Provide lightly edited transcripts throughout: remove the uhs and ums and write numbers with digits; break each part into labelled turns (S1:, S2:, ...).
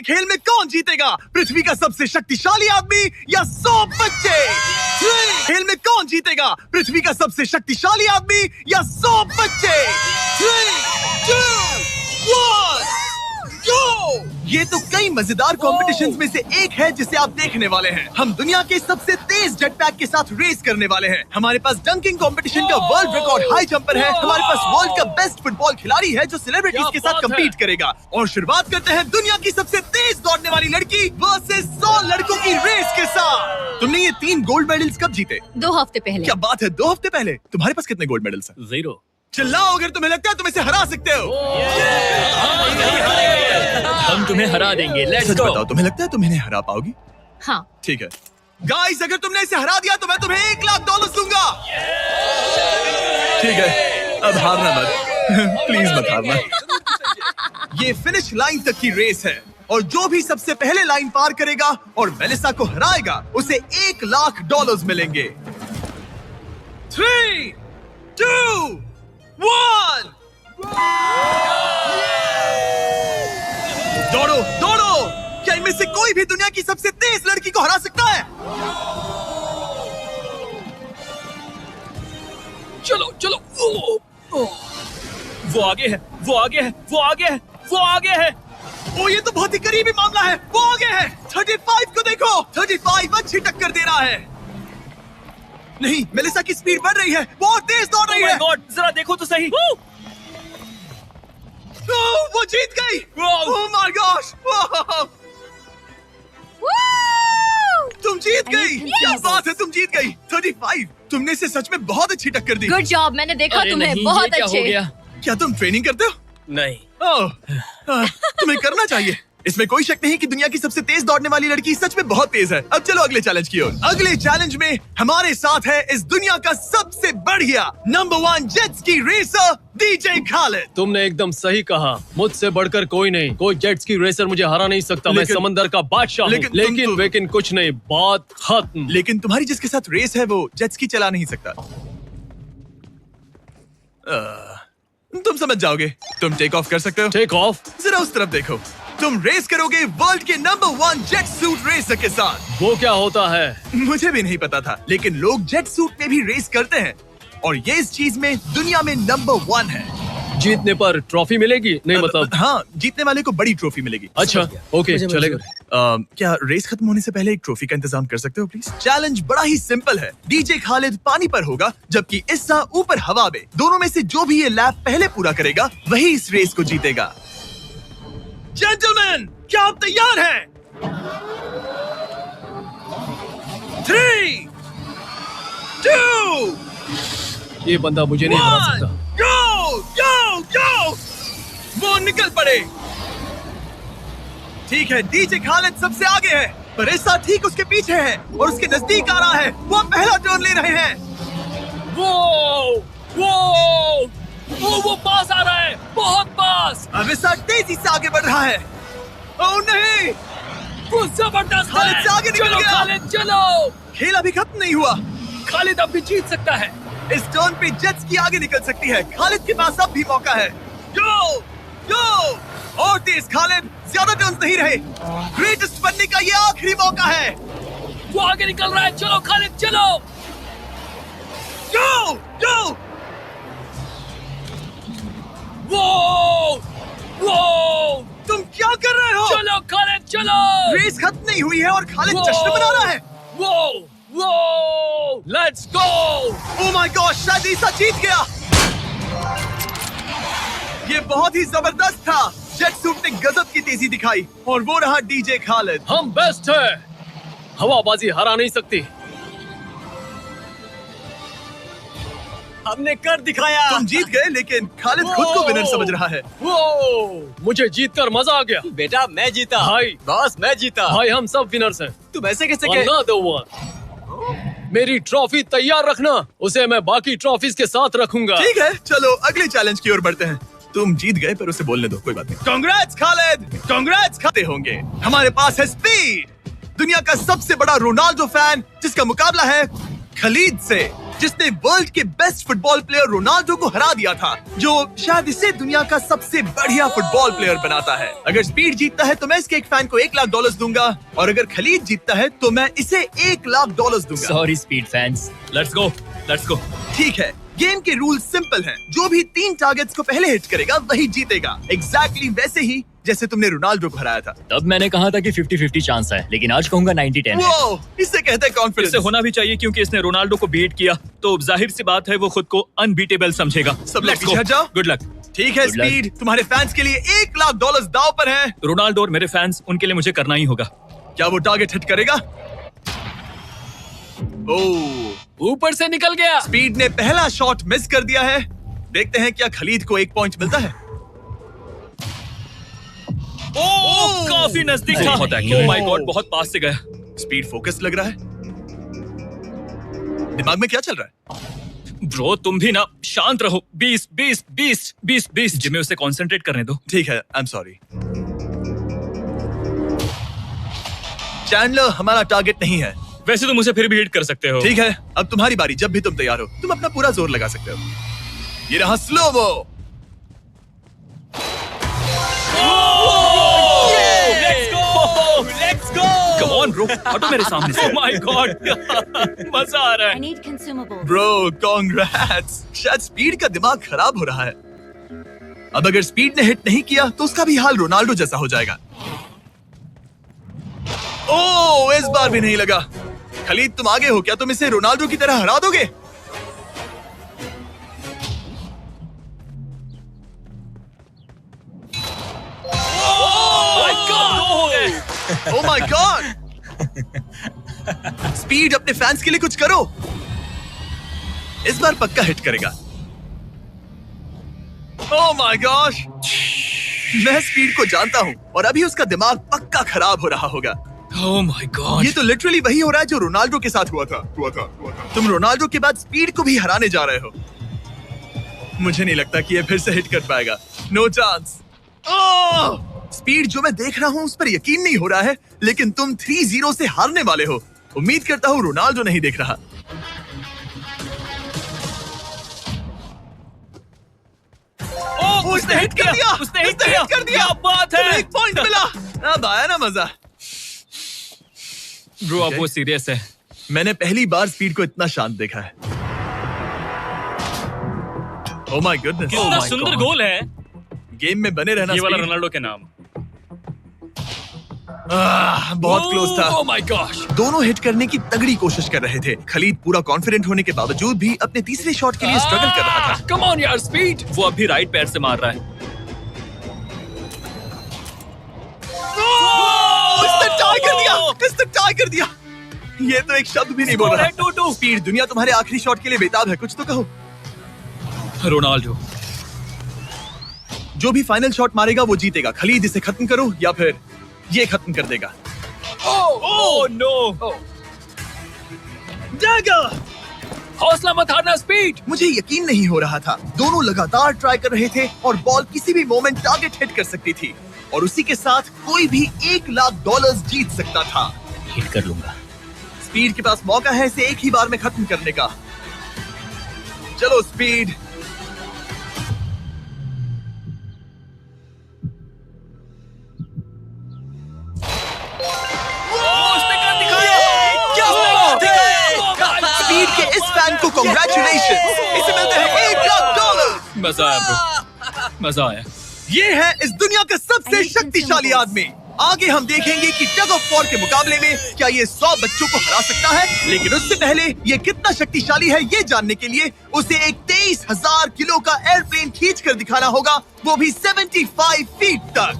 S1: खेल में कौन जीतेगा? पृथ्वी का सबसे शक्तिशाली आदमी या 100 बच्चे? 3 खेल में कौन जीतेगा? पृथ्वी का सबसे शक्तिशाली आदमी या 100 बच्चे? 3, 2, 1 go! ये तो कई मजेदार कॉम्पिटिशंस में से एक है जिसे आप देखने वाले हैं। हम दुनिया के सबसे तेज जेट पैक के साथ रेस करने वाले हैं। हमारे पास डंकिंग कंपटीशन का वर्ल्ड रिकॉर्ड हाई जंपर है। हमारे पास वर्ल्ड का बेस्ट फुटबॉल खिलाड़ी है जो सेलिब्रिटीज के साथ कम्पीट करेगा। और शुरुआत करते हैं दुनिया की सबसे तेज दौड़ने वाली लड़की वर्सेस 100 लड़कों की रेस के साथ। तुमने ये 3 गोल्ड मेडल्स कब जीते?
S2: 2 हफ्ते पहले।
S1: क्या बात है, 2 हफ्ते पहले? तुम्हारे पास कितने गोल्ड मेडल्स हैं?
S3: 0।
S1: चिल्लाओ अगर तुम्हें लगता है तुम इसे हरा सकते हो।
S3: हम तुम्हें हरा देंगे। लेट्स
S1: सच
S3: गो।
S1: बताओ, तुम्हें लगता है तुम इन्हें हरा पाओगी?
S2: हाँ।
S1: ठीक है गाइस, अगर तुमने इसे हरा दिया तो मैं तुम्हें $1,00,000 दूंगा। ठीक है, अब हारना मत प्लीज मत हारना। ये फिनिश लाइन तक की रेस है और जो भी सबसे पहले लाइन पार करेगा और मेलिसा को हराएगा उसे $1,00,000 मिलेंगे। 3, 2, 1 दौड़ो दौड़ो। क्या इनमें से कोई भी दुनिया की सबसे तेज लड़की को हरा सकता है?
S3: चलो चलो। वो आगे है, वो आगे है, वो आगे है, वो आगे है।
S1: ओ ये तो बहुत ही करीबी मामला है। वो आगे है। 35 को देखो, 35 अच्छी टक्कर दे रहा है। नहीं, मेलिसा की स्पीड बढ़ रही है, बहुत तेज दौड़ रही है।
S3: गॉड, जरा देखो तो सही।
S1: वो जीत गई। ओह माय गॉश, तुम जीत गई। क्या बात है, तुम जीत गई। 35, तुमने इसे सच में बहुत अच्छी टक्कर दी।
S2: गुड जॉब, मैंने देखा
S3: अरे
S2: तुम्हें।
S3: नहीं,
S2: बहुत
S3: ये क्या हो
S2: अच्छे।
S3: गया?
S1: क्या तुम ट्रेनिंग करते हो?
S3: नहीं।
S1: ओह, तुम्हें करना चाहिए। इसमें कोई शक नहीं कि दुनिया की सबसे तेज दौड़ने वाली लड़की सच में बहुत तेज है। अब चलो अगले चैलेंज की ओर। अगले चैलेंज में हमारे साथ है इस दुनिया का सबसे बढ़िया नंबर 1 जेट्स की रेसर डीजे खालिद।
S3: तुमने एकदम सही कहा, मुझसे बढ़कर कोई नहीं। कोई जेट्स की रेसर मुझे हरा नहीं सकता। मैं
S1: लेकिन-
S3: समंदर का बादशाह हूँ।
S1: लेकिन
S3: लेकिन कुछ नहीं, बात खत्म।
S1: लेकिन तुम्हारी जिसके साथ रेस है वो जेट्स की चला नहीं सकता। तुम समझ जाओगे। तुम टेक ऑफ कर सकते हो।
S3: Take off?
S1: जरा उस तरफ देखो। तुम रेस करोगे वर्ल्ड के नंबर 1 जेट सूट रेसर के साथ।
S3: वो क्या होता है?
S1: मुझे भी नहीं पता था, लेकिन लोग जेट सूट में भी रेस करते हैं और ये इस चीज में दुनिया में नंबर 1 है।
S3: जीतने पर ट्रॉफी मिलेगी? नहीं मतलब।
S1: हाँ, जीतने वाले को बड़ी ट्रॉफी मिलेगी।
S3: अच्छा, ओके, चलेगा।
S1: क्या रेस खत्म होने से पहले एक ट्रॉफी का इंतजाम कर सकते हो प्लीज? चैलेंज बड़ा ही सिंपल है। डीजे खालिद पानी पर होगा जबकि इस्सा ऊपर हवा में। दोनों में से जो भी ये लैप पहले पूरा करेगा वही इस रेस को जीतेगा। जेंटलमैन, क्या आप तैयार हैं? 3, 2,
S3: ये बंदा मुझे नहीं हरा सकता।
S1: गो गो गो। वो निकल पड़े। ठीक है, डीजे खालिद सबसे आगे है पर इस्सा ठीक उसके पीछे है और उसके नजदीक आ रहा है। वो पहला टर्न ले रहे हैं।
S3: वो पास आ रहा है, बहुत पास।
S1: अब इस्सा तेजी से आगे बढ़ रहा है। ओह नहीं,
S3: वो जबरदस्त है।
S1: खालिद से आगे निकल
S3: चलो
S1: गया।
S3: खालिद, चलो।
S1: खेल अभी खत्म नहीं हुआ।
S3: खालिद अब भी जीत सकता है।
S1: इस टर्न पे जेट्स की आगे निकल सकती है। खालिद के पास अब भी मौका है। गो गो और तेज खालिद, ज्यादा टर्न्स नहीं रहे। ग्रेटेस्ट बनने का ये आखिरी मौका है।
S3: वो आगे निकल रहा है। चलो खालिद, चलो।
S1: गो गो।
S3: वो
S1: तुम क्या कर रहे हो?
S3: चलो खालिद, चलो।
S1: रेस खत्म नहीं हुई है और खालिद जश्न मना रहा है।
S3: वो let's go.
S1: Oh my God, शायद इस्सा जीत गया। ये बहुत ही जबरदस्त था। जेट सूट ने गजब की तेजी दिखाई और वो रहा डीजे खालिद।
S3: हम बेस्ट है। हवाबाजी हरा नहीं सकती।
S4: हमने कर दिखाया।
S1: तुम जीत गए लेकिन खालिद खुद को विनर समझ रहा है।
S3: मुझे जीतकर मजा आ गया।
S4: बेटा मैं जीता।
S3: भाई।
S4: बॉस मैं जीता।
S3: भाई हम सब विनर्स हैं।
S4: तुम ऐसे कैसे कह?
S3: Another one। मेरी ट्रॉफी तैयार रखना, उसे मैं बाकी ट्रॉफीज के साथ रखूंगा।
S1: ठीक है, चलो अगले चैलेंज की ओर बढ़ते हैं। तुम जीत गए पर उसे बोलने दो, कोई बात नहीं। कांग्रेट्स खालिद, कांग्रेट्स खाते होंगे। हमारे पास है स्पीड, दुनिया का सबसे बड़ा रोनाल्डो फैन जिसका मुकाबला है खलीद से। जिसने वर्ल्ड के बेस्ट फुटबॉल प्लेयर रोनाल्डो को हरा दिया था, जो शायद इसे दुनिया का सबसे बढ़िया फुटबॉल प्लेयर बनाता है। अगर स्पीड जीतता है तो मैं इसके एक फैन को $1,00,000 दूंगा, और अगर खलीद जीतता है तो मैं इसे $1,00,000 दूंगा।
S3: Sorry speed fans.
S4: Let's go, let's go.
S1: ठीक है, गेम के रूल सिंपल हैं। जो भी 3 टारगेट्स को पहले हिट करेगा वही जीतेगा। एग्जैक्टली वैसे ही जैसे तुमने रोनाल्डो को हराया था।
S3: तब मैंने कहा था कि 50-50 चांस है, लेकिन आज कहूंगा 90-10 है।
S1: वो इसे कहते हैं कॉन्फिडेंस।
S2: इसे होना भी चाहिए क्योंकि इसने रोनाल्डो को बीट किया, तो जाहिर सी बात है वो खुद को अनबीटेबल समझेगा।
S1: सब लोग पीछे हट जाओ।
S2: Good luck.
S1: ठीक है
S3: Good luck.
S1: स्पीड, तुम्हारे फैंस के लिए $1,00,000 दाव पर है।
S2: रोनाल्डो और मेरे फैंस, उनके लिए मुझे करना ही होगा।
S1: क्या वो टारगेट हिट करेगा? ओह,
S3: ऊपर से निकल गया।
S1: स्पीड ने पहला शॉट मिस कर दिया है। देखते हैं क्या खलीद को 1 पॉइंट मिलता है।
S2: ओह, काफी नजदीक था। ओह माय गॉड, बहुत पास से गया।
S1: स्पीड फोकस लग रहा है। दिमाग में क्या चल रहा है?
S2: ब्रो तुम भी ना शांत रहो। 20 जिम्मे उसे कंसंट्रेट करने दो।
S1: ठीक है, आई एम सॉरी। चैंडलर हमारा टारगेट नहीं है।
S2: वैसे तो मुझे फिर भी हिट कर सकते हो।
S1: ठीक है, अब तुम्हारी बारी। जब भी तुम तैयार हो तुम अपना पूरा जोर लगा सकते हो। ये रहा slomo.
S2: Let's go. Come on bro, हटो मेरे सामने से। ओह माय गॉड, मजा आ रहा
S5: I
S2: है।
S5: need consumables.
S1: Bro congrats. शायद स्पीड का दिमाग खराब हो रहा है। अब अगर स्पीड ने हिट नहीं किया तो उसका भी हाल रोनाल्डो जैसा हो जाएगा। ओह, इस बार भी नहीं लगा। खलीद तुम आगे हो, क्या तुम इसे रोनाल्डो की तरह हरा दोगे? ओह माय गॉड। स्पीड अपने फैंस के लिए कुछ करो। इस बार पक्का हिट करेगा। ओह माय गॉश, मैं स्पीड को जानता हूँ और अभी उसका दिमाग पक्का खराब हो रहा होगा।
S2: ओह माय गॉड,
S1: ये तो लिटरली वही हो रहा है जो रोनाल्डो के साथ हुआ था। तुम रोनाल्डो के बाद स्पीड को भी हराने जा रहे हो। मुझे नहीं लगता कि ये फिर से हिट कर पाएगा। No chance. स्पीड जो मैं देख रहा हूँ उस पर यकीन नहीं हो रहा है, लेकिन तुम 3-0 से हारने वाले हो। उम्मीद करता हूँ रोनाल्डो नहीं देख रहा। उसने हिट कर दिया।
S2: उसने हिट कर दिया। क्या बात है।
S1: 1 पॉइंट मिला। अब आया ना मजा।
S2: ब्रो अब वो सीरियस है।
S1: मैंने पहली बार स्पीड को इतना शांत देखा है। Oh my goodness.
S2: कितना सुंदर गोल है।
S1: गेम में बने रहना।
S2: ये वाला
S1: स्पीड।
S2: रोनाल्डो के नाम।
S1: बहुत क्लोज था।
S2: ओह माय गॉश।
S1: दोनों हिट करने की तगड़ी कोशिश कर रहे थे। खलीद पूरा कॉन्फिडेंट होने के बावजूद भी अपने तीसरे शॉट के लिए स्ट्रगल कर रहा था।
S3: कम ऑन यार स्पीड।
S2: वो अभी राइट पैर से मार रहा है।
S1: इसने टाई कर दिया। इसने टाई कर दिया। ये तो एक शब्द भी नहीं बोल रहा।
S2: 2-2।
S1: स्पीड, दुनिया तुम्हारे आखिरी शॉट के लिए बेताब है। कुछ तो कहो।
S2: रोनाल्डो
S1: जो भी फाइनल शॉट मारेगा वो जीतेगा। खलीद इसे खत्म करो या फिर ये खत्म कर देगा।
S2: Oh no.
S1: डैगर।
S3: हौसला मत हारना स्पीड।
S1: मुझे यकीन नहीं हो रहा था। दोनों लगातार ट्राई कर रहे थे और बॉल किसी भी मोमेंट टारगेट हिट कर सकती थी, और उसी के साथ कोई भी $1,00,000 जीत सकता था।
S3: हिट कर लूंगा।
S1: स्पीड के पास मौका है इसे एक ही बार में खत्म करने का। चलो स्पीड। स्पीड के इस फैन को कांग्रेचुलेशन। इसे मिलते हैं $1,00,000।
S2: मजा आया ब्रो, मजा आया।
S1: ये है इस दुनिया का सबसे शक्तिशाली आदमी। आगे हम देखेंगे कि टग ऑफ वॉर के मुकाबले में क्या ये 100 बच्चों को हरा सकता है, लेकिन उससे पहले ये कितना शक्तिशाली है ये जानने के लिए उसे एक 23,000 किलो का एयरप्लेन खींच कर दिखाना होगा, वो भी 75 फीट तक।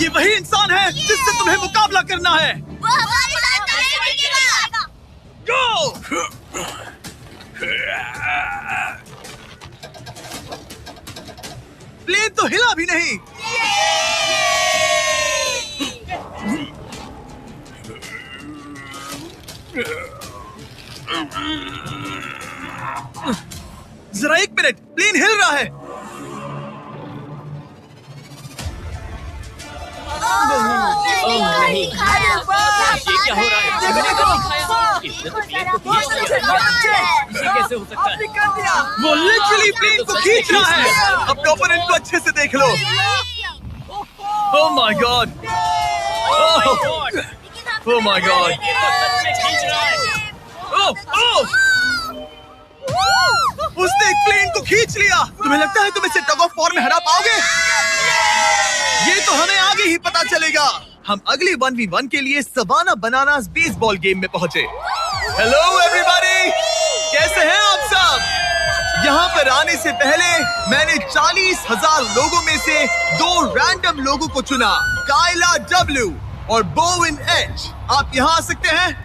S1: ये वही इंसान है जिससे तुम्हें मुकाबला करना है। गो! प्लेन तो हिला भी नहीं। जरा 1 मिनट, प्लेन हिल रहा है।
S5: नहीं।
S2: क्या हो रहा है?
S1: देखो देखो
S2: इसने तो प्लेन को खींच लिया। ये कैसे हो सकता है?
S1: वो लिटरली प्लेन को खींच रहा है। अपने ओपोनेंट को अच्छे से देख लो। Oh my God, oh my God,
S2: ये तो सच में खींच रहा है।
S1: ओह उसने एक प्लेन को खींच लिया। तुम्हें लगता है तुम इसे टग ऑफ वॉर में हरा पाओगे? ये तो हमें आगे ही पता चलेगा। हम अगले 1v1 के लिए सवाना बनानास बेसबॉल गेम में पहुंचे। हेलो एवरीबॉडी, कैसे हैं आप सब? यहाँ पर आने से पहले मैंने 40,000 लोगों में से 2 रैंडम लोगों को चुना, काइला W और बोविन H। आप यहाँ आ सकते हैं।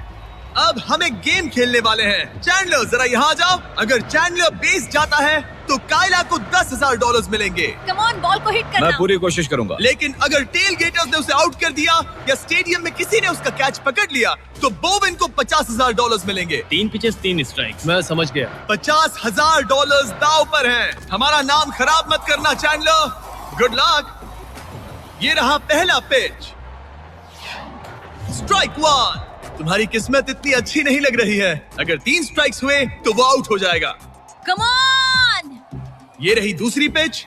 S1: अब हम एक गेम खेलने वाले हैं। चैंडलर जरा यहाँ जाओ। अगर चैंडलर बेस जाता है तो काइला को $10,000 मिलेंगे।
S5: कम ऑन, बॉल को हिट करना।
S6: मैं पूरी कोशिश करूंगा।
S1: लेकिन अगर टेल गेटर्स ने उसे आउट कर दिया या स्टेडियम में किसी ने उसका कैच पकड़ लिया तो बोविन को $50,000 मिलेंगे।
S2: 3 पिचेस 3 स्ट्राइक्स।
S3: मैं समझ गया।
S1: $50,000 दाव पर हैं। हमारा नाम खराब मत करना चैंडलर। Good luck. ये रहा पहला पिच। स्ट्राइक 1। तुम्हारी किस्मत इतनी अच्छी नहीं लग रही है। अगर 3 स्ट्राइक्स हुए तो वो आउट हो जाएगा।
S5: Come on.
S1: ये रही दूसरी pitch.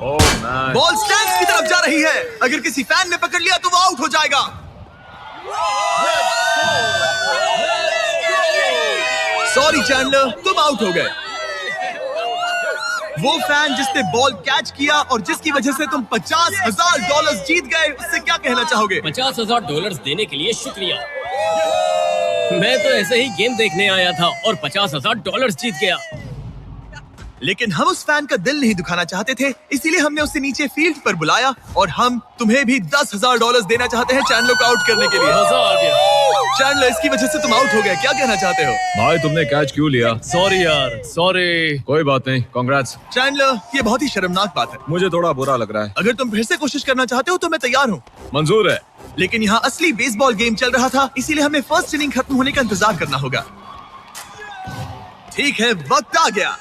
S6: Oh man,
S1: ball stands की तरफ जा रही है। अगर किसी फैन ने पकड़ लिया तो वो आउट हो जाएगा। सॉरी चैंडलर, तुम आउट हो गए। वो फैन जिसने बॉल कैच किया और जिसकी वजह से तुम $50,000 जीत गए, उससे क्या कहना चाहोगे?
S3: $50,000 देने के लिए शुक्रिया। मैं तो ऐसे ही गेम देखने आया था और $50,000 जीत गया।
S1: लेकिन हम उस फैन का दिल नहीं दुखाना चाहते थे, इसीलिए हमने उसे नीचे फील्ड पर बुलाया और हम तुम्हें भी $10,000 देना चाहते हैं चैंडलर को आउट करने के लिए।
S3: मजा आ गया।
S1: चैंडलर, इसकी वजह से तुम आउट हो गए, क्या कहना चाहते हो?
S6: भाई तुमने कैच क्यों लिया?
S3: सॉरी यार, सॉरी।
S6: कोई बात नहीं, कांग्रेट्स।
S1: चैंडलर, ये बहुत ही शर्मनाक बात है।
S6: मुझे थोड़ा बुरा लग रहा है।
S1: अगर तुम फिर से कोशिश करना चाहते हो तो मैं तैयार हूँ।
S6: मंजूर है।
S1: लेकिन यहाँ असली बेसबॉल गेम चल रहा था, इसीलिए हमें फर्स्ट इनिंग खत्म होने का इंतजार करना होगा। ठीक है, वक्त आ गया।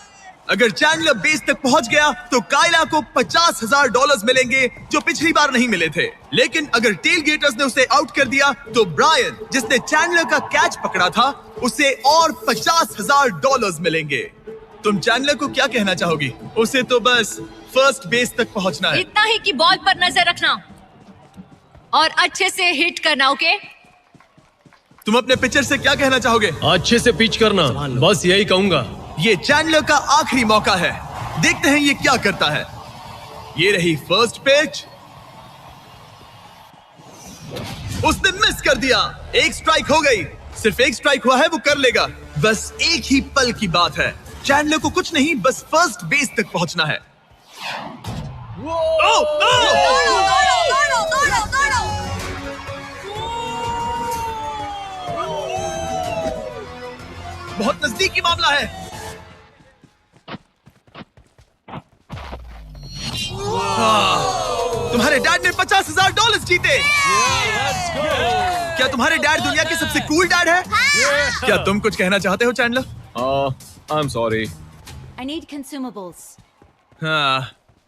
S1: अगर चैंडलर बेस तक पहुंच गया तो काइला को $50,000 मिलेंगे जो पिछली बार नहीं मिले थे। लेकिन अगर टेल गेटर्स ने उसे आउट कर दिया तो ब्रायन, जिसने चैंडलर का कैच पकड़ा था, उसे और $50,000 मिलेंगे। तुम चैंडलर को क्या कहना चाहोगी? उसे तो बस फर्स्ट बेस तक पहुंचना है।
S5: इतना ही कि बॉल पर नजर रखना और अच्छे से हिट करना। ओके,
S1: तुम अपने पिचर से क्या कहना चाहोगे?
S3: अच्छे से पिच करना, बस यही कहूंगा।
S1: ये चैंडलर का आखिरी मौका है। देखते हैं ये क्या करता है। ये रही फर्स्ट पिच। उसने मिस कर दिया। एक स्ट्राइक हो गई। सिर्फ एक स्ट्राइक हुआ है, वो कर लेगा। बस एक ही पल की बात है। चैंडलर को कुछ नहीं, बस फर्स्ट बेस तक पहुंचना है। बहुत नजदीकी मामला है। तुम्हारे डैड ने $50,000 जीते। क्या तुम्हारे डैड दुनिया के सबसे कूल डैड है? क्या तुम कुछ कहना चाहते हो Chandler?
S6: I am sorry.
S5: I need consumables.
S1: हाँ,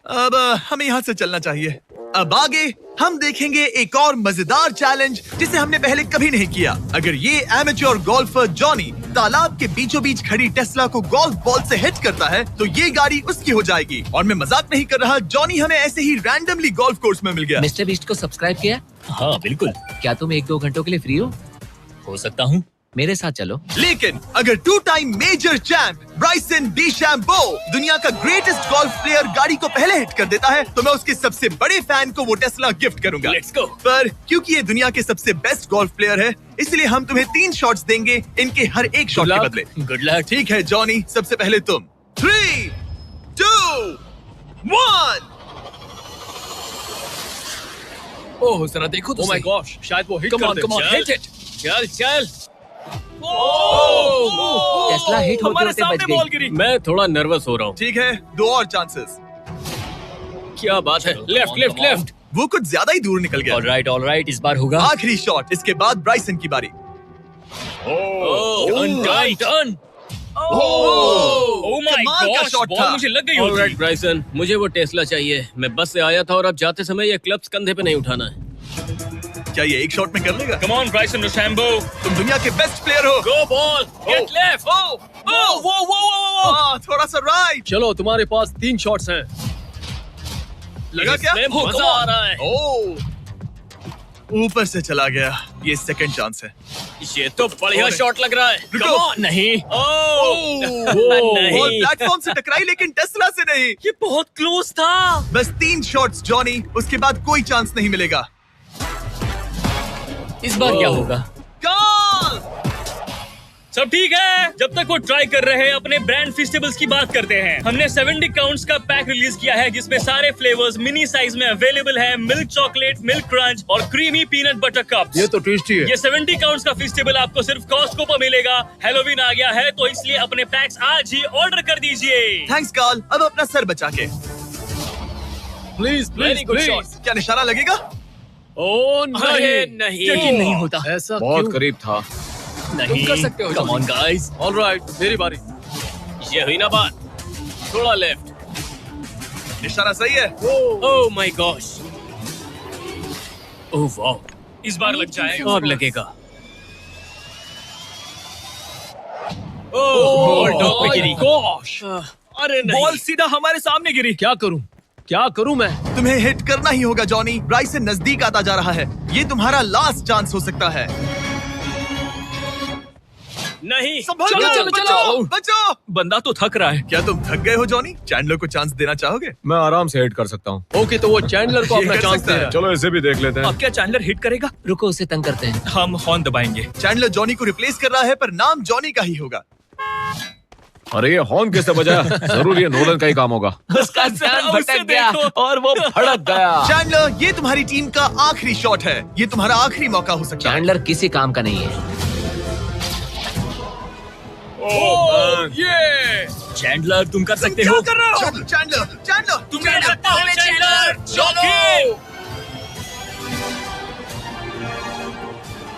S1: अब हमें यहाँ से चलना चाहिए। अब आगे हम देखेंगे एक और मजेदार चैलेंज जिसे हमने पहले कभी नहीं किया। अगर ये एमेच्योर गोल्फर जॉनी तालाब के बीचों बीच खड़ी टेस्ला को गोल्फ बॉल से हिट करता है तो ये गाड़ी उसकी हो जाएगी। और मैं मजाक नहीं कर रहा, जॉनी हमें ऐसे ही रैंडमली गोल्फ कोर्स में मिल गया।
S7: मिस्टर बीस्ट को सब्सक्राइब किया?
S2: हाँ बिल्कुल,
S7: क्या तुम 1-2 घंटों के लिए फ्री हो
S2: सकता हूँ।
S7: मेरे साथ चलो।
S1: लेकिन अगर 2 टाइम मेजर चैंप ब्राइसन डीशैम्बो दुनिया का ग्रेटेस्ट गोल्फ प्लेयर गाड़ी को पहले हिट कर देता है तो मैं उसके सबसे बड़े फैन को वो टेस्ला गिफ्ट करूंगा।
S2: Let's go.
S1: पर क्योंकि ये दुनिया के सबसे बेस्ट गोल्फ प्लेयर है, इसलिए हम तुम्हें 3 शॉट्स देंगे, इनके हर एक शॉट के बदले।
S2: Good luck.
S1: ठीक है जॉनी, सबसे पहले तुम। 3, 2, 1।
S3: ओह जरा देखो तो। ओह माय गॉश, शायद वो हिट कर दे।
S2: come on, hit it.
S3: चल चल।
S7: टेस्ला हिट होते
S2: हमारे
S7: होते
S2: सामने
S7: बच
S2: बॉल
S7: गई।
S2: गिरी।
S3: मैं थोड़ा नर्वस हो रहा हूँ।
S1: ठीक है, 2 और चांसेस।
S3: क्या बात है। Left left left.
S1: वो कुछ ज्यादा ही दूर निकल गया।
S2: ऑलराइट, इस बार होगा।
S1: आखिरी शॉट, इसके बाद ब्राइसन की बारी।
S2: Turn turn turn. Oh my
S1: कमाल का
S2: गॉड,
S1: shot
S2: बॉल
S1: था।
S2: मुझे लग गई
S3: ऑलराइट
S2: होगी।
S3: ब्राइसन, मुझे वो टेस्ला चाहिए। मैं बस से आया था और अब जाते समय ये क्लब्स कंधे पे नहीं उठाना है।
S1: क्या ये एक शॉट में कर लेगा?
S2: कम ऑन ब्राइसन डीचैम्बो,
S1: तुम दुनिया के बेस्ट प्लेयर हो।
S3: गो बॉल, गेट लेफ्ट।
S1: थोड़ा सा राइट।
S3: चलो, तुम्हारे पास 3 शॉट्स हैं।
S1: लगा क्या?
S3: इसमें मजा आ रहा है।
S1: ओह, ऊपर से चला गया। ये सेकंड चांस है।
S3: ये तो बढ़िया
S1: और-
S3: शॉट लग रहा है।
S1: रुको।
S3: Come on, नहीं।
S1: बॉल
S3: नहीं।
S1: प्लेटफॉर्म से टकराई लेकिन टेस्ला से नहीं।
S3: ये बहुत क्लोज था।
S1: बस 3 शॉट्स जॉनी, उसके बाद कोई चांस नहीं मिलेगा।
S3: इस बार क्या होगा?
S1: गोल!
S2: सब ठीक है। जब तक वो ट्राई कर रहे हैं, अपने ब्रांड फेस्टिवल्स की बात करते हैं। हमने 70 काउंट्स का पैक रिलीज किया है, जिसमें सारे फ्लेवर्स मिनी साइज में अवेलेबल है। मिल्क चॉकलेट, मिल्क क्रंच और क्रीमी पीनट बटर कप्स।
S3: ये तो टेस्टी है।
S2: ये 70 काउंट्स का फेस्टिवल आपको सिर्फ कॉस्टको पर मिलेगा। हैलोवीन आ गया है, तो इसलिए अपने पैक्स आज ही ऑर्डर कर दीजिए।
S1: थैंक्स कार्ल, अब अपना सर बचा के।
S3: Please,
S2: Very good shot.
S1: क्या निशाना लगेगा?
S3: ओ
S2: अरे,
S3: नहीं,
S2: यकीन नहीं होता।
S3: ऐसा
S6: बहुत करीब था।
S3: नहीं कर सकते हो। Come on guys. ऑलराइट, मेरी बारी। ये हुई ना बात। थोड़ा लेफ्ट।
S1: निशाना सही है।
S3: ओह माय गॉश। ओह वाओ,
S2: इस बार लग जाएगा।
S3: और लगेगा। बॉल टॉप पे गिरी।
S2: गॉश,
S3: अरे नहीं।
S2: बॉल सीधा हमारे सामने गिरी।
S3: क्या करूं? क्या करूं मैं?
S1: तुम्हें हिट करना ही होगा जॉनी। ब्राइसन नजदीक आता जा रहा है। ये तुम्हारा लास्ट चांस हो सकता है।
S3: नहीं।
S1: संभल
S3: चलो,
S1: के,
S3: चलो,
S1: बचो,
S3: चलो।
S1: बचो।
S2: बंदा तो थक रहा है।
S1: क्या तुम थक गए हो जॉनी? चैंडलर को चांस देना चाहोगे?
S6: मैं आराम से हिट कर सकता हूँ।
S3: ओके, तो वो चैंडलर को
S1: ये
S3: अपना
S1: कर
S3: चांस
S1: सकता
S3: दे
S1: है।
S3: रहा है।
S6: चलो इसे भी देख लेते हैं।
S2: अब क्या चैंडलर हिट करेगा?
S7: रुको, उसे तंग करते हैं।
S2: हम हॉर्न दबाएंगे।
S1: चैंडलर जॉनी को रिप्लेस कर रहा है, पर नाम जॉनी का ही होगा।
S6: अरे ये हॉर्न किससे बजा? जरूर ये नोलन का ही काम होगा।
S7: उसका ध्यान
S2: उसे
S7: भटक गया
S2: देखो।
S7: और वो भड़क गया।
S1: चैंडलर, ये तुम्हारी टीम का आखिरी शॉट है। ये तुम्हारा आखिरी मौका हो सकता है।
S7: चैंडलर किसी काम का नहीं है।
S2: ये चैंडलर, तुम कर सकते
S1: क्या
S2: हो।
S1: कर रहे हो? चैंडलर, चैंडलर,
S2: तुम कर सकते हो चैंडलर। चलो।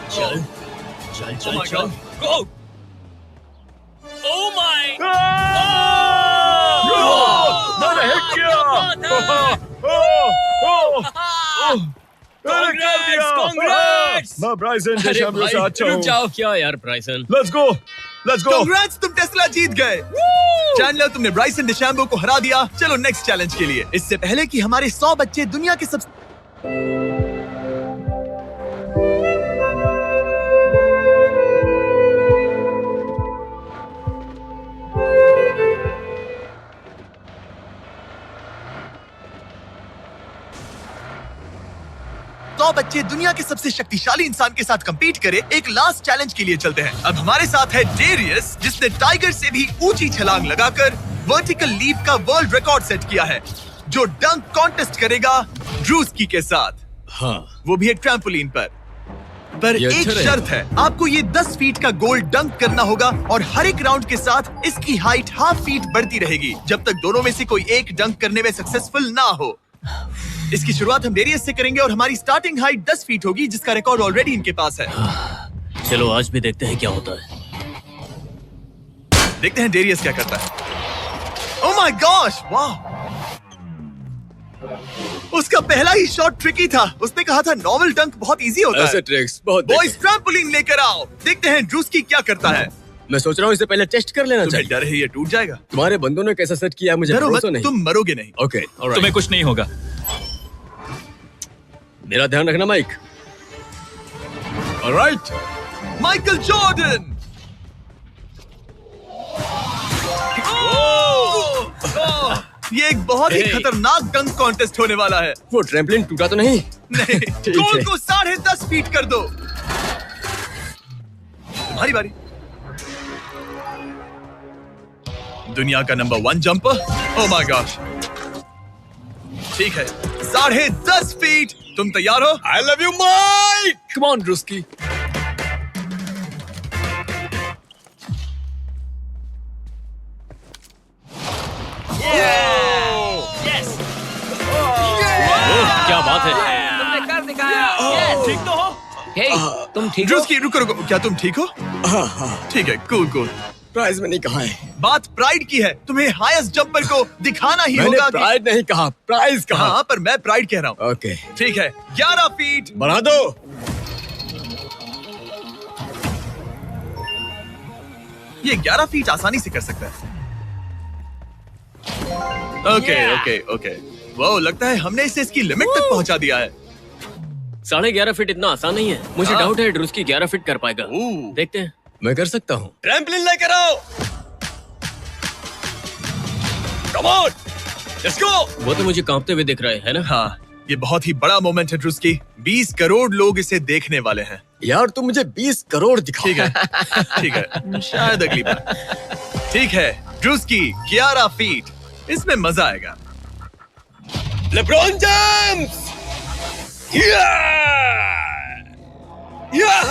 S2: चल चल चल
S1: my
S2: चल।
S1: God.
S2: गो। Oh my.
S6: मैंने हिट किया।
S2: Congrats!
S6: मैं ब्राइसन
S3: अरे
S6: डेशैम्बो से
S3: भाई,
S6: अच्छा
S3: रुक
S6: हूँ।
S3: जाओ। क्या यार ब्राइसन?
S6: Let's go, let's go.
S1: Congrats, तुम टेस्ला जीत गए। चैंडलर, तुमने ब्राइसन डिशैम्बो को हरा दिया। चलो नेक्स्ट चैलेंज के लिए। इससे पहले कि हमारे 100 बच्चे दुनिया के सबसे बच्चे दुनिया के सबसे शक्तिशाली इंसान के साथ compete करे, एक लास्ट चैलेंज के लिए चलते हैं। अब हमारे साथ है डेरियस, जिसने टाइगर से भी ऊंची छलांग लगाकर वर्टिकल लीप का वर्ल्ड रिकॉर्ड सेट किया है, जो डंक कॉन्टेस्ट करेगा ड्रूस्की के साथ।
S3: हाँ,
S1: वो भी एक ट्रैम्पोलिन पर।
S3: ये
S1: एक
S3: अच्छा
S1: शर्त है, आपको ये 10 फीट का गोल डंक करना होगा और हर एक राउंड के साथ इसकी हाइट हाफ फीट बढ़ती रहेगी, जब तक दोनों में से कोई एक डंक करने में सक्सेसफुल ना हो। इसकी शुरुआत हम डेरियस से करेंगे और हमारी स्टार्टिंग हाइट 10 फीट होगी, जिसका रिकॉर्ड ऑलरेडी इनके पास है।
S3: चलो आज भी देखते हैं क्या होता है।
S1: देखते हैं डेरियस क्या करता है। ओह माय गॉश, वाह! उसका पहला ही शॉट ट्रिकी था। उसने कहा था नॉर्मल डंक बहुत इजी होता है।
S3: ट्रिक्स बहुत
S1: बॉयज, ट्रैम्पोलिन लेकर आओ। देखते हैं ड्रूस्की क्या करता है।
S3: मैं सोच रहा हूँ इसे पहले टेस्ट कर लेना
S1: तुम्हें
S3: चाहिए।
S1: डर है ये टूट जाएगा?
S3: तुम्हारे बंदों ने कैसा सेट किया मुझे
S1: डरो मत,
S3: भरोसा नहीं।
S1: तुम मरोगे नहीं।
S3: Okay, alright.
S2: तुम्हें कुछ नहीं होगा।
S3: मेरा ध्यान रखना माइक। ऑलराइट।
S1: Michael Jordan. ये एक बहुत ही
S3: Hey.
S1: खतरनाक डंक कॉन्टेस्ट होने वाला है।
S3: वो ट्रैम्पलिन टूटा तो नहीं?
S1: नहीं,
S3: ठीक
S1: गोल
S3: है।
S1: को 10.5 फीट कर दो। तुम्हारी बारी। दुनिया का number 1 jumper. Oh my gosh. ठीक है, 10.5 फीट। तुम तैयार हो?
S3: I love you Mike. Come on Druski. क्या बात है?
S7: तुमने कर दिखाया।
S2: ठीक तो हो?
S7: हे, तुम ठीक हो?
S1: ड्रूस्की, रुको रुको, क्या तुम ठीक हो? ठीक है, कूल कूल।
S4: प्राइज मनी कहाँ है?
S1: बात प्राइड की है, तुम्हें हाईएस्ट जंपर को दिखाना ही
S4: मैंने
S1: होगा कि
S4: प्राइड नहीं कहा, प्राइज कहा।
S1: हाँ, पर मैं प्राइड कह रहा हूँ।
S4: ओके,
S1: ठीक है, 11 फीट।
S4: बढ़ा दो।
S1: ये 11 फीट आसानी से कर सकता है। ओके ओके ओके, वो लगता है हमने इसे इसकी लिमिट तक पहुंचा दिया है।
S3: 11.5 फीट इतना आसान नहीं है। मुझे
S1: हाँ।
S3: डाउट है ड्रूस्की 11 फीट कर पाएगा।
S1: ओह।
S3: देखते हैं।
S4: मैं कर सकता हूँ।
S1: ट्रैम्पलिन लेकर आओ। Come on, let's go.
S3: वो तो मुझे कांपते हुए दिख रहा है ना?
S1: हाँ, ये बहुत ही बड़ा मोमेंट है ड्रूस्की। 20 करोड़ लोग इसे देखने वाले हैं।
S4: यार तुम मुझे 20 करोड़ दिखाओ।
S1: ठीक है, ठीक है, शायद अगली बार। ठीक है, ड्रूस्की 11 फीट, इसमें मजा आएगा।
S4: LeBron James.
S1: Let's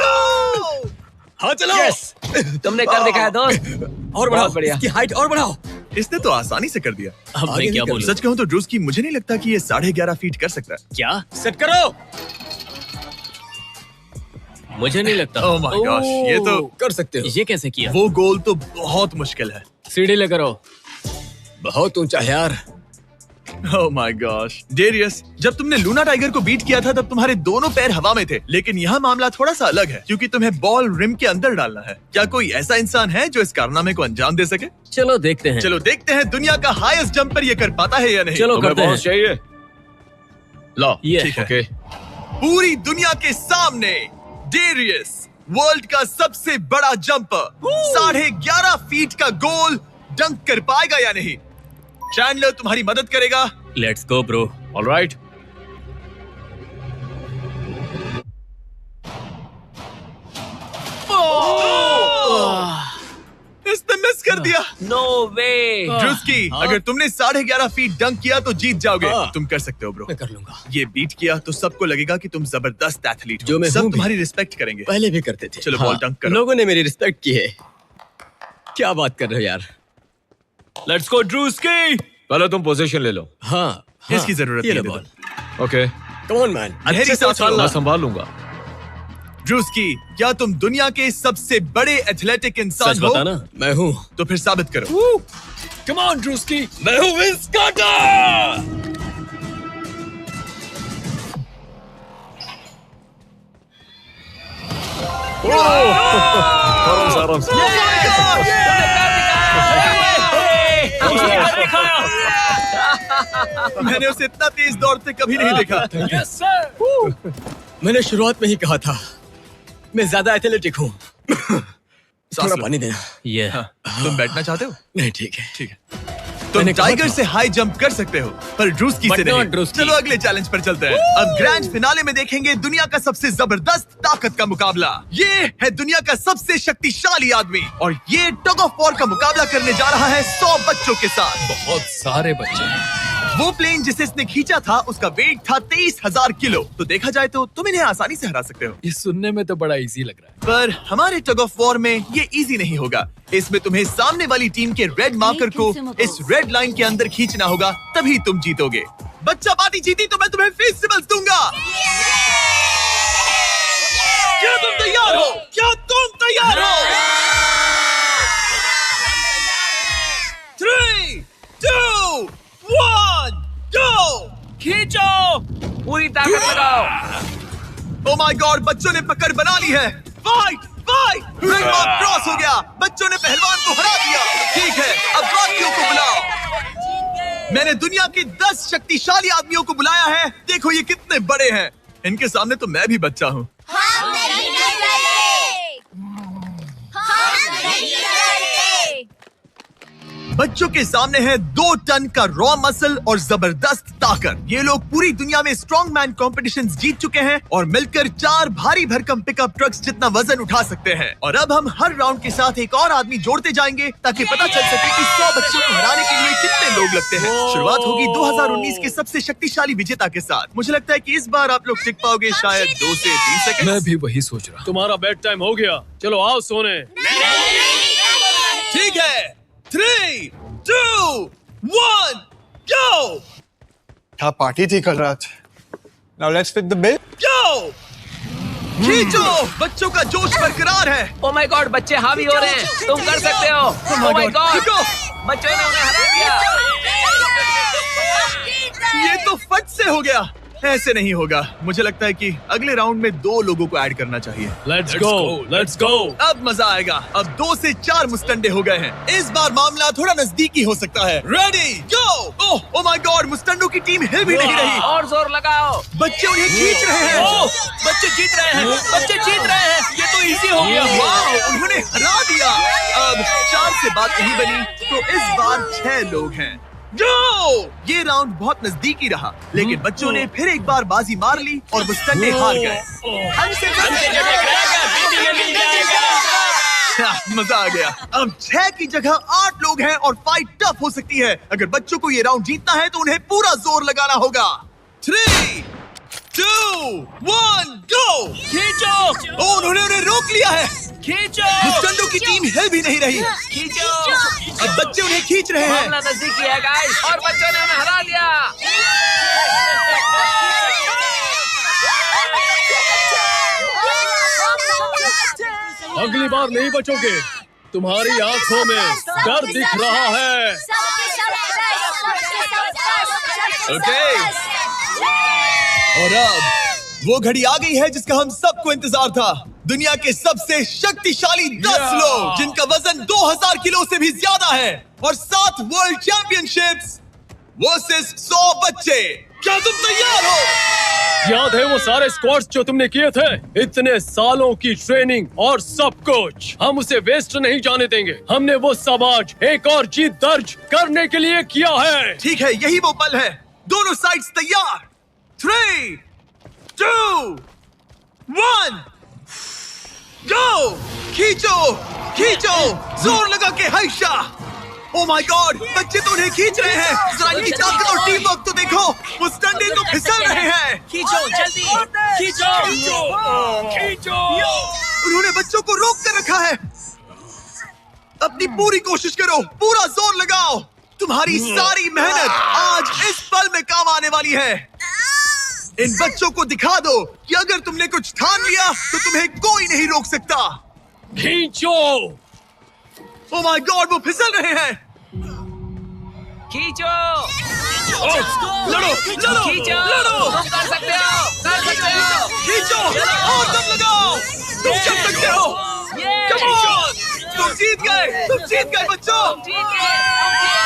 S1: go!
S4: हाँ चलो।
S7: यस, तुमने कर दिखाया दोस्त।
S4: और बढ़ाओ,
S7: बहुत बढ़िया।
S4: इसकी हाइट और बढ़ाओ।
S1: इसने तो आसानी से कर दिया।
S3: अब
S4: आगे
S3: मैं क्या
S4: नहीं
S3: बोलूं?
S1: सच कहूं तो ड्रूस्की मुझे नहीं लगता कि ये 11.5 फीट कर सकता है।
S3: क्या?
S4: सेट करो।
S3: मुझे नहीं लगता।
S1: ओह माय गॉश, ये तो
S4: कर सकते हो।
S3: ये कैसे किया?
S1: वो गोल तो बहुत मुश्किल है।
S3: सीढ़ी लेकर आओ।
S4: बहुत ऊंचा है यार।
S1: ओह माय गॉश, डेरियस, जब तुमने लूना टाइगर को बीट किया था तब तुम्हारे दोनों पैर हवा में थे, लेकिन यहाँ मामला थोड़ा सा अलग है क्योंकि तुम्हें बॉल रिम के अंदर डालना है। क्या कोई ऐसा इंसान है जो इस कारनामे को अंजाम दे सके?
S3: चलो देखते हैं।
S1: चलो देखते हैं दुनिया का हाईएस्ट जंपर ये कर पाता है या नहीं।
S3: चलो
S6: तुम्हें
S3: करते हैं।
S6: बॉस चाहिए? लो,
S3: ये
S1: ठीक है।
S6: ओके।
S1: पूरी दुनिया के सामने डेरियस, वर्ल्ड का सबसे बड़ा जंपर, 11.5 फीट का गोल डंक कर पाएगा या नहीं? चैंडलर तुम्हारी मदद करेगा।
S3: Let's go bro.
S6: ऑलराइट।
S1: इसने मिस कर दिया।
S7: नो वे।
S1: ड्रूस्की, अगर तुमने 11.5 फीट डंक किया तो जीत जाओगे।
S4: हाँ।
S1: तुम कर सकते हो ब्रो।
S4: मैं कर लूंगा।
S1: ये बीट किया तो सबको लगेगा कि तुम जबरदस्त एथलीट हो।
S4: जो मैं
S1: सब
S4: हूं भी।
S1: तुम्हारी रिस्पेक्ट करेंगे।
S4: पहले भी करते थे।
S1: चलो, बॉल डंक करो।
S4: लोगों ने मेरी रिस्पेक्ट की है। क्या बात कर रहे हो यार?
S6: Let's go Druski. पहले तुम पोजीशन ले लो।
S4: हाँ,
S1: इसकी जरूरत
S4: ये
S1: नहीं
S4: लो
S1: है,
S4: ball.
S6: Okay,
S4: come on man.
S1: गहरी
S4: अच्छे से
S1: सांस लो।
S4: उछालना।
S6: मैं संभाल लूंगा।
S1: ड्रूस्की, क्या तुम दुनिया के सबसे बड़े एथलेटिक इंसान
S3: सच
S1: हो?
S3: बताना।
S4: मैं हूँ।
S1: तो फिर साबित करो।
S4: Come on Druski. मैं हूँ विंस कार्टर।
S6: आराम से।
S1: मैंने उसे इतना तेज दौड़ते कभी नहीं देखा।
S4: मैंने शुरुआत में ही कहा था, मैं ज्यादा एथलेटिक हूँ। थोड़ा
S1: लो।
S4: पानी देना।
S3: ये
S1: तुम बैठना चाहते हो?
S4: नहीं, ठीक है।
S1: ठीक है। तुम
S4: मैंने कहा
S1: टाइगर
S4: था।
S1: से हाई जंप कर सकते हो, पर ड्रूस्की से
S3: But not
S1: नहीं।
S3: ड्रूस्की।
S1: चलो अगले चैलेंज पर चलते हैं। अब ग्रैंड फिनाले में देखेंगे दुनिया का सबसे जबरदस्त ताकत का मुकाबला। ये है दुनिया का सबसे शक्तिशाली आदमी और ये टग ऑफ वॉर का मुकाबला करने जा रहा है 100 बच्चों के साथ।
S7: बहुत सारे बच्चे हैं।
S1: वो प्लेन जिसे इसने खींचा था उसका वेट था 23,000 किलो। तो देखा जाए तो तुम इन्हें आसानी से हरा सकते हो।
S7: ये सुनने में तो बड़ा इजी लग रहा है।
S1: पर हमारे टग ऑफ वॉर में ये इजी नहीं होगा। इसमें तुम्हें सामने वाली टीम के रेड मार्कर को इस रेड लाइन के अंदर खींचना होगा, तभी तुम जीतोगे। बच्चा पार्टी जीती तो मैं तुम्हें फेस्टिवल्स दूंगा। क्या तुम तैयार हो? क्या तुम तैयार हो? 3, 2, 1, go!
S7: खींचो, पूरी ताकत लगाओ।
S1: Oh my God, बच्चों ने पकड़ बना ली है। Fight fight, ring mark cross हो गया। बच्चों ने पहलवान को हरा दिया। ठीक है, अब बाकियों को बुलाओ। मैंने दुनिया के 10 शक्तिशाली आदमियों को बुलाया है। देखो ये कितने बड़े हैं। इनके सामने तो मैं भी बच्चा हूँ। बच्चों के सामने है 2 टन का रॉ मसल और जबरदस्त ताकत। ये लोग पूरी दुनिया में स्ट्रॉन्ग मैन कॉम्पिटिशंस जीत चुके हैं और मिलकर 4 भारी भरकम पिकअप ट्रक्स जितना वजन उठा सकते हैं। और अब हम हर राउंड के साथ एक और आदमी जोड़ते जाएंगे ताकि पता चल सके कि 100 बच्चों को हराने के लिए कितने लोग लगते हैं। शुरुआत होगी 2019 के सबसे शक्तिशाली विजेता के साथ। मुझे लगता है कि इस बार आप लोग टिक पाओगे शायद 2 से 3 सेकंड।
S7: मैं भी वही सोच रहा हूँ।
S3: तुम्हारा बेड टाइम हो गया। चलो आओ सोने।
S1: ठीक है, 3, 2, 1, go!
S8: क्या पार्टी थी कल रात। Now let's fit the bill.
S1: Go! खींचो, बच्चों का जोश बरकरार है।
S3: ओ माय गॉड, बच्चे हावी हो रहे हैं। तुम कर सकते हो। ओ माय गॉड,
S1: खींचो।
S3: बच्चों ने उन्हें हरा दिया।
S1: ये तो फट से हो गया। ऐसे नहीं होगा। मुझे लगता है कि अगले राउंड में 2 लोगों को ऐड करना चाहिए।
S7: Let's go.
S1: अब मजा आएगा। अब 2 से 4 मुस्टंडे हो गए हैं। इस बार मामला थोड़ा नजदीकी हो सकता है। Ready go. Oh my God, मुस्टंडों की टीम हिल भी नहीं रही।
S3: और जोर लगाओ।
S1: बच्चे उन्हें खींच रहे हैं।
S3: बच्चे जीत रहे हैं। बच्चे जीत रहे हैं। ये तो इजी हो गया।
S1: वाह, उन्होंने हरा दिया। अब 4 से बात नहीं बनी, तो इस बार 6 लोग हैं। जो ये राउंड बहुत नजदीकी रहा, लेकिन बच्चों ने फिर एक बार बाजी मार ली और मुस्टंडे हार गए। मजा आ गया। अब 6 की जगह 8 लोग हैं और फाइट टफ हो सकती है। अगर बच्चों को ये राउंड जीतना है तो उन्हें पूरा जोर लगाना होगा। 3, 2, 1 गो।
S3: खींचो।
S1: उन्होंने उन्हें रोक लिया है।
S3: खींचो।
S1: मुस्टंडों की टीम हिल भी नहीं रही।
S3: खींचो।
S1: अब बच्चे उन्हें खींच रहे हैं।
S3: मामला नजदीकी है गाइस, और बच्चों ने उन्हें हरा दिया।
S7: अगली बार नहीं बचोगे। तुम्हारी आंखों में डर दिख रहा है।
S1: ओके। और अब वो घड़ी आ गई है जिसका हम सबको इंतजार था। दुनिया के सबसे शक्तिशाली 10 लोग, जिनका वजन 2000 किलो से भी ज्यादा है, और 7 वर्ल्ड चैंपियनशिप्स वर्सेस 100 बच्चे। क्या तुम तैयार हो?
S7: याद है वो सारे स्क्वाट्स जो तुमने किए थे? इतने सालों की ट्रेनिंग और सब कुछ, हम उसे वेस्ट नहीं जाने देंगे। हमने वो सब आज एक और जीत दर्ज करने के लिए किया है।
S1: ठीक है, यही वो पल है। दोनों साइड्स तैयार। 3, 2, 1 गो। खींचो, खींचो, जोर लगा के हैशा। ओ माय गॉड, बच्चे तो उन्हें खींच रहे हैं। जरा इनकी ताकत और टीम वर्क तो देखो। वो स्टंडे तो फिसल रहे हैं।
S3: खींचो जल्दी। खींचो।
S7: खींचो।
S1: उन्होंने बच्चों को रोक कर रखा है। अपनी पूरी कोशिश करो, पूरा जोर लगाओ। तुम्हारी सारी मेहनत आज इस पल में काम आने वाली है। इन बच्चों को दिखा दो कि अगर तुमने कुछ ठान लिया तो तुम्हें कोई नहीं रोक सकता।
S7: खींचो।
S1: ओ माय गॉड, वो फिसल रहे हैं।
S3: खींचो।
S1: लड़ो, लड़ो,
S3: खींचो।
S1: लड़ो।
S3: तुम कर सकते हो। कर सकते हो।
S1: खींचो और दम लगाओ। तुम कर सकते हो।
S3: ये।
S1: Come on! तुम जीत गए बच्चों।
S3: जीत गए।